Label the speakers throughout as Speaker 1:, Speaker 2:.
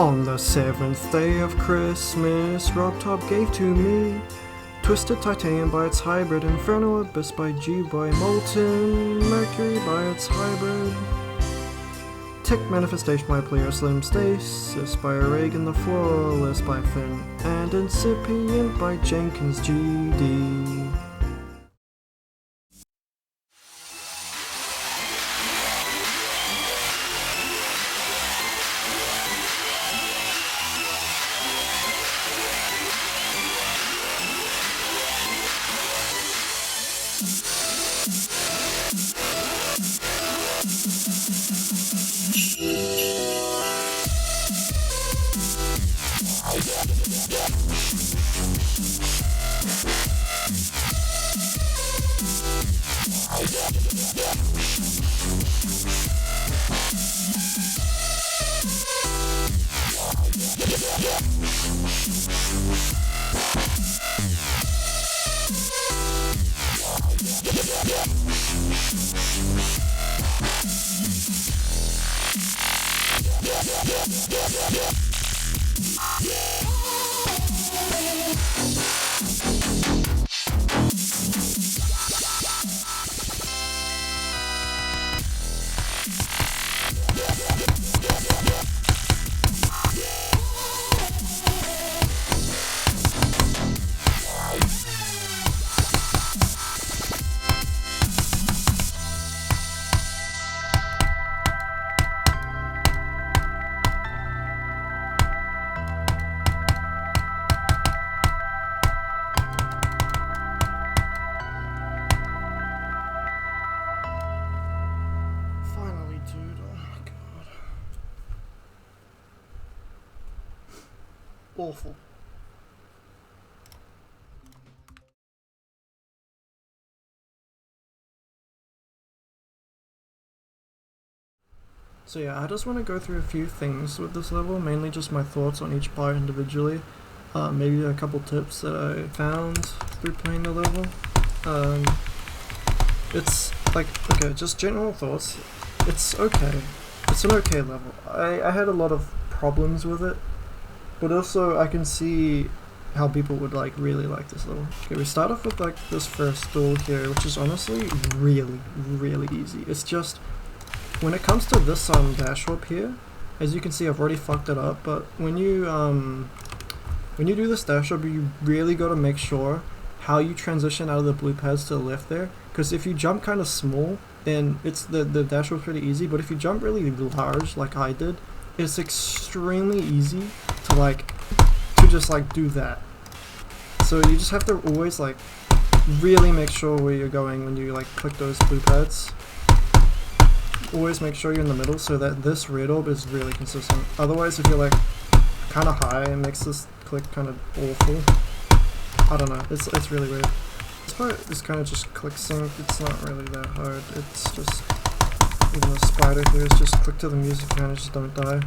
Speaker 1: On the seventh day of Christmas, Robtop gave to me Twisted Titanium by its hybrid, Infernal Abyss by G-Boy, Molten Mercury by its hybrid, Tick Manifestation by Player Slim, Stasis by Reagan, The Flawless by Finn, and Incipient by Jenkins GD. Awful. So yeah, I just want to go through a few things with this level, mainly just my thoughts on each part individually, maybe a couple tips that I found through playing the level. It's like, okay, just general thoughts. It's okay. It's an okay level. I had a lot of problems with it, but also I can see how people would like really like this level. Okay, we start off with like this first duel here, which is honestly really easy. It's just when it comes to this dash warp here, as you can see I've already fucked it up, but when you do this dash warp, you really got to make sure how you transition out of the blue pads to the left there, because if you jump kind of small, then it's the dash warp's pretty easy, but if you jump really large like I did, it's extremely easy to just like do that. So you just have to always like really make sure where you're going when you like click those blue pads. Always make sure you're in the middle so that this red orb is really consistent. Otherwise, if you're like kind of high, it makes this click kind of awful. I don't know, it's really weird. This part is kind of just click sync. It's not really that hard. It's just, even the spider here is just click to the music and just don't die.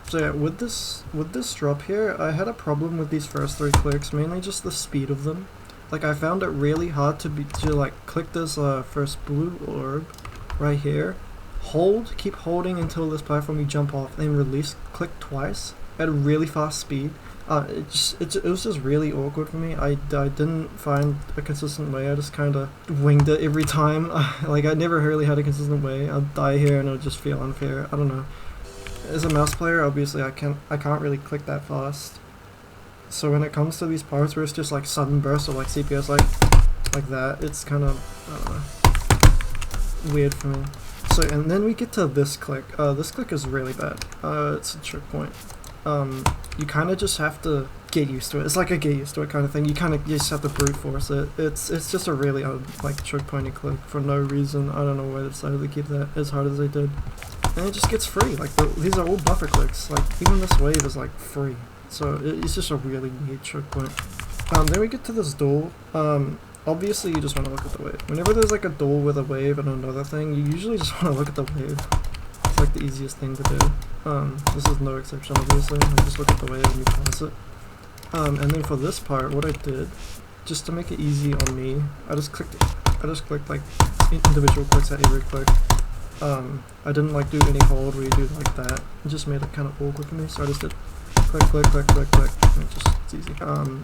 Speaker 1: So yeah, with this drop here, I had a problem with these first 3 clicks, mainly just the speed of them. Like I found it really hard to like click this first blue orb right here, keep holding until this platform you jump off, then release, click twice at a really fast speed. It was just really awkward for me. I didn't find a consistent way. I just kind of winged it every time. Like I never really had a consistent way. I'll die here and it'll just feel unfair. I don't know. As a mouse player, obviously I can't really click that fast. So when it comes to these parts where it's just like sudden bursts or like CPS like that, it's kind of weird for me. So and then we get to this click. This click is really bad. It's a choke point. You kind of just have to get used to it. It's like a get used to it kind of thing. You just have to brute force it. It's just a really like choke pointy click for no reason. I don't know why they decided to keep that as hard as they did. And it just gets free. Like these are all buffer clicks. Like even this wave is like free. So it's just a really weird choke point. Then we get to this duel. Obviously you just want to look at the wave. Whenever there's like a duel with a wave and another thing, you usually just want to look at the wave. It's like the easiest thing to do. This is no exception obviously. I just look at the wave and you pass it. And then for this part, what I did, just to make it easy on me, I just clicked like individual clicks at every click. I didn't like do any hold where you do like that. It just made it kind of awkward for me, so I just did click, click, click, click, click. It's easy.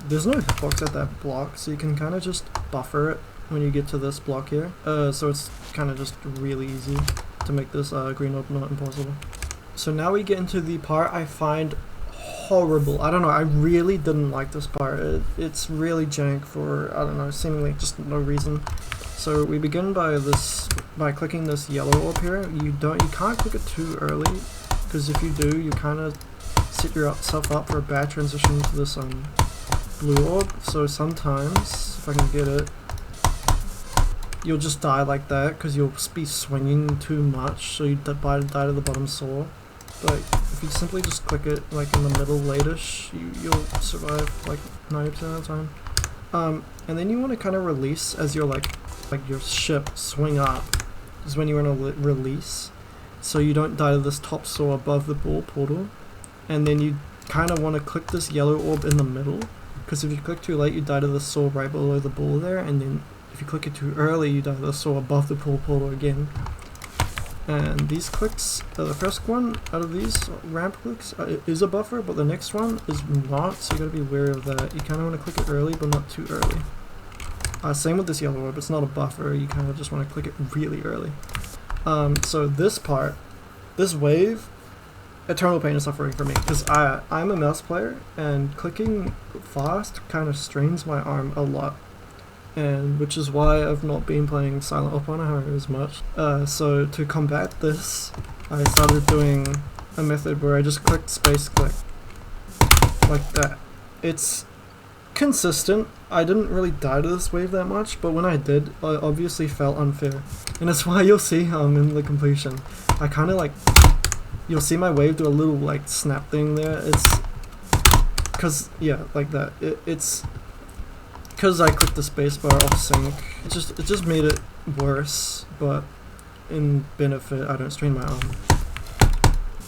Speaker 1: There's no hitbox at that block, so you can kind of just buffer it when you get to this block here. So it's kind of just really easy to make this green orb not impossible. So now we get into the part I find horrible. I don't know, I really didn't like this part. It's really jank for, I don't know, seemingly just no reason. So we begin by clicking this yellow orb here. You can't click it too early, because if you do, you kind of set yourself up for a bad transition to this blue orb. So sometimes, if I can get it, you'll just die like that because you'll be swinging too much, so you die to the bottom saw. But if you simply just click it like in the middle late-ish, you'll survive like 90% of the time. And then you want to kind of release as your your ship swing up is when you want to release, so you don't die to this top saw above the ball portal. And then you kind of want to click this yellow orb in the middle, because if you click too late, you die to the saw right below the ball there, and then if you click it too early, you die to the saw above the ball portal again. And these clicks, the first one out of these ramp clicks is a buffer, but the next one is not, so you gotta be wary of that. You kind of want to click it early, but not too early. Same with this yellow orb, it's not a buffer, you kind of just want to click it really early. So this part, this wave, eternal pain and suffering for me, because I'm a mouse player, and clicking fast kind of strains my arm a lot. And which is why I've not been playing Silent Opponent as much. So to combat this, I started doing a method where I just clicked space click, like that. It's consistent. I didn't really die to this wave that much, but when I did, I obviously felt unfair. And that's why you'll see in the completion, I kind of you'll see my wave do a little snap thing there. It's cause, yeah, like that. It's because I clicked the spacebar off sync. It just made it worse, but in benefit, I don't strain my arm.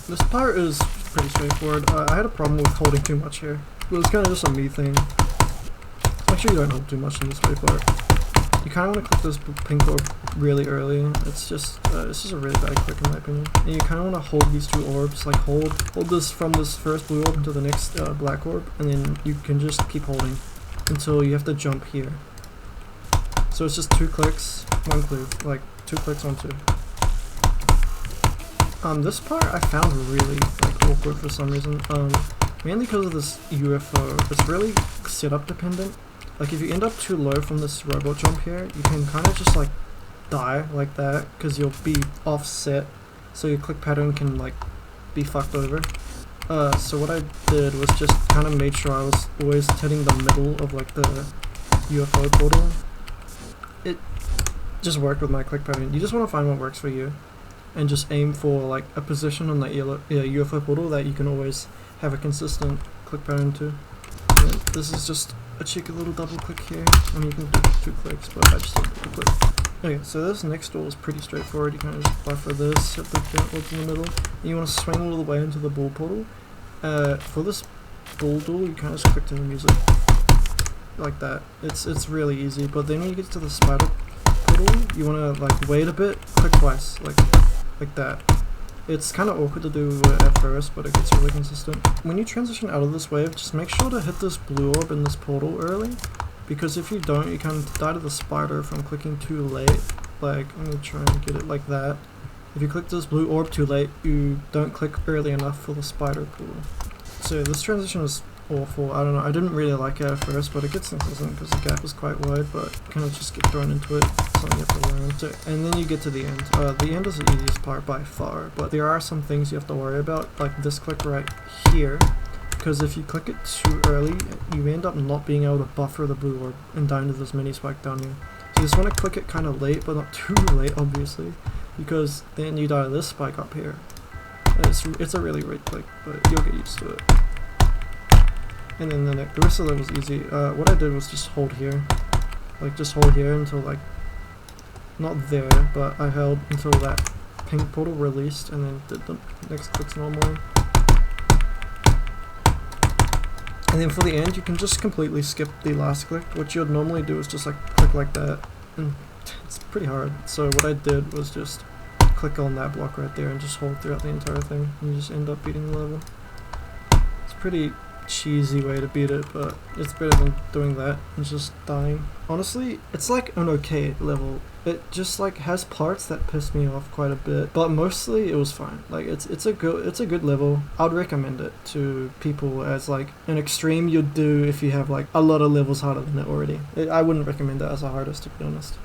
Speaker 1: This part is pretty straightforward. I had a problem with holding too much here. It was kind of just a me thing. Make sure you don't hold too much in this wave part. You kind of want to click this pink orb really early. It's just a really bad click in my opinion. And you kind of want to hold these two orbs, hold this from this first blue orb to the next black orb, and then you can just keep holding until you have to jump here. So it's just 2 clicks, 1 click, 2 clicks on 2. This part I found really awkward for some reason. Mainly because of this UFO. It's really setup dependent. If you end up too low from this robot jump here, you can kind of just die like that, because you'll be offset, so your click pattern can be fucked over. So what I did was just kind of made sure I was always hitting the middle of the UFO portal. It just worked with my click pattern. You just want to find what works for you, and just aim for a position on the UFO portal that you can always have a consistent click pattern to. And this is just a cheeky little double click here. I mean, you can do 2 clicks, but I just did a click. Okay, so this next door is pretty straightforward. You kind of just buffer this, hit the orbs in the middle, and you want to swing all the way into the ball portal. For this ball duel, you kind of just click to the music, like that. It's really easy, but then when you get to the spider portal, you want to wait a bit, click twice, like that. It's kind of awkward to do at first, but it gets really consistent. When you transition out of this wave, just make sure to hit this blue orb in this portal early, because if you don't, you can die to the spider from clicking too late. I'm gonna try and get it like that. If you click this blue orb too late, you don't click early enough for the spider portal. So this transition is awful. I don't know, I didn't really like it at first, but it gets consistent because the gap is quite wide, but you kind of just get thrown into it. It's something you have to learn. So, and then you get to the end. The end is the easiest part by far, but there are some things you have to worry about, like this click right here, because if you click it too early, you end up not being able to buffer the blue orb and down to this mini spike down here. So you just want to click it kind of late, but not too late, obviously, because then you die to this spike up here. It's a really weird click, but you'll get used to it. And then the rest of it was easy. What I did was just hold here. Just hold here until not there, but I held until that pink portal released, and then did the next clicks normally. And then for the end, you can just completely skip the last click. What you would normally do is just click like that, and it's pretty hard. So what I did was just click on that block right there and just hold throughout the entire thing, and you just end up beating the level. pretty cheesy way to beat it, but it's better than doing that and just dying. Honestly, it's like an okay level. It just like has parts that piss me off quite a bit, but mostly it was fine. Like it's a good level. I'd recommend it to people as like an extreme you'd do if you have like a lot of levels harder than it already. I wouldn't recommend it as a hardest, to be honest.